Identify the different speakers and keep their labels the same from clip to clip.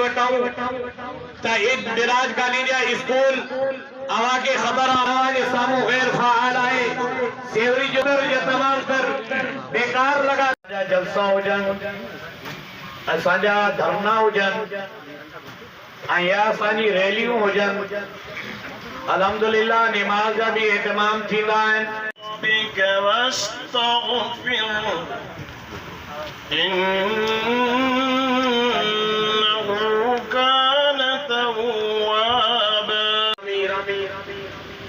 Speaker 1: वटाऊं ता एक मिराज गालीजा स्कूल आवा के खबर आवा के सामू गैर फाल आए सेवरी जुदर ये तमाम कर बेकार लगा जलसा हो जन असाजा धरना हो जन आया सानी रैलियों हो जन अल्हम्दुलिल्लाह नमाज का भी एहतमाम थींदा है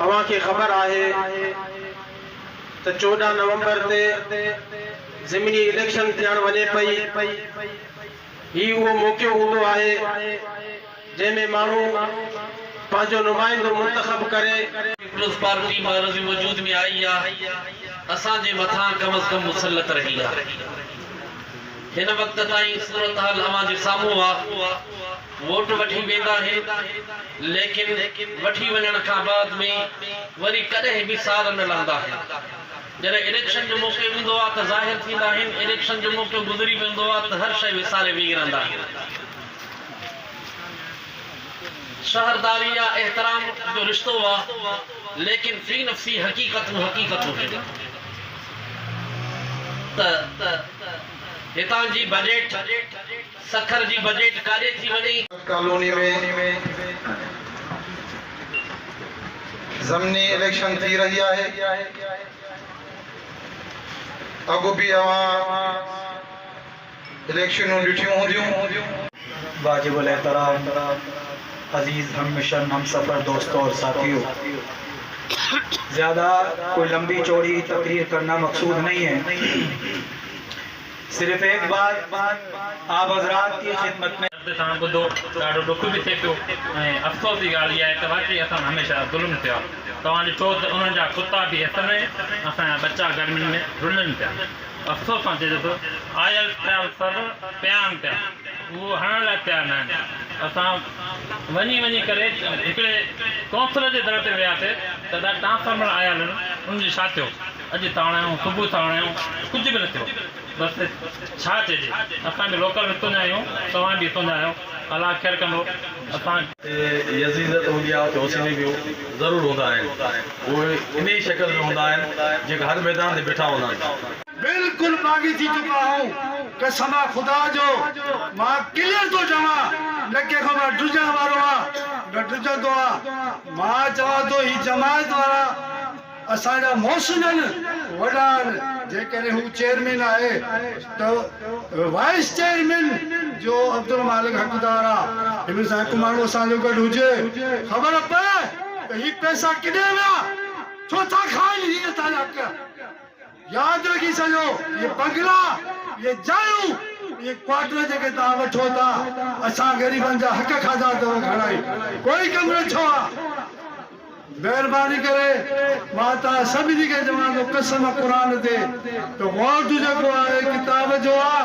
Speaker 1: अवा की खबर आहे तो 14 नवंबर ते ज़मीनी इलेक्शन थियण वने पई ही वो मौक़ो हूंदो आहे जंहिंमें माण्हू पांचो नुमाइंदो मुंतखब करे पीपल्स पार्टी महाराज वजूद में आई है असा जे मथा कम अज कम मुसल्लत रही है हिन वक्त ताई सूरत हाल अमा जे सामू आ वोट वठी वेंदा है लेकिन वठी वणन का बाद में वरी कदे भी सार न लंदा है जरे इलेक्शन जो मौके हूंदो आ त ज़ाहिर थींदा है इलेक्शन जो मौके गुजरी वेंदो आ त हर शय विसारे वी रहंदा है शहरदारी या एहतराम जो रिश्तो हुआ लेकिन फी नफसी हकीकत है हितां जी बजट सखर जी बजट काॾे थी वञे कॉलोनी में ज़मीनी इलेक्शन थी रही है अगो भी इलेक्शन ॾिठियूं हूंदियूं
Speaker 2: वाजिबुल एहतराम अजीज हम मिशन हम सफ़र दोस्तों और साथियों, ज़्यादा कोई लंबी चौड़ी तकरीर करना मकसूद नहीं है। सिर्फ एक बात आप हजरात की खिदमत में
Speaker 3: ॿुधो ॾाढो दुख बि थिए पियो ऐं अफ़सोस जी ॻाल्हि इहा आहे त वाकई असां हमेशह ज़ुल्म थियो आहे। तव्हां ॾिठो त उन्हनि जा कुता बि हथ में असांजा बच्चा गर्मियुनि में रुलनि पिया। अफ़सोस सां चए थो आयल पिया सभु पियानि पिया उहो हणण लाइ तयारु न आहिनि। असां वञी करे हिकिड़े कौंसल जे दर ते वियासीं त ट्रांसफार्मर आयल आहिनि उनजी छा थियो अॼु ताणायूं सुबुह ताणायूं कुझु बि न थियो। बसि छा चइजे असां बि लोकल हितों आहियूं तव्हां बि हितों आहियो अलाह ख़ैर कंदो। असां
Speaker 4: यज़ीदत हूंदी आहे त हुसैनी बि ज़रूरु हूंदा आहिनि उहे इन ई शक्ल में हूंदा आहिनि जेका हर मैदान ते बीठा हूंदा आहिनि।
Speaker 5: बिल्कुल बागी थी चुका हूँ कसमा खुदा जो मां क्लियर तो चवा लके को मां डुजा वारो आ डुजा तो आ मां चवा तो ही जमात वाला असाजा मोहसिन वडान जे करे हूँ चेयरमैन आए तो वाइस चेयरमैन जो अब्दुल मालिक हकदार आ इन सा कुमारो साजो गड हुजे खबर पए तो ही पैसा किने विया छो था खाई ही ताजा याद रखी सजो ये बंगला ये जायू ये क्वार्टर जगह ता वठो था असा गरीबन जा हक खादा तो घणाई कोई कम न छो मेहरबानी करे माता सभी के जवान कसम कुरान दे तो वोट जो है किताब जो आ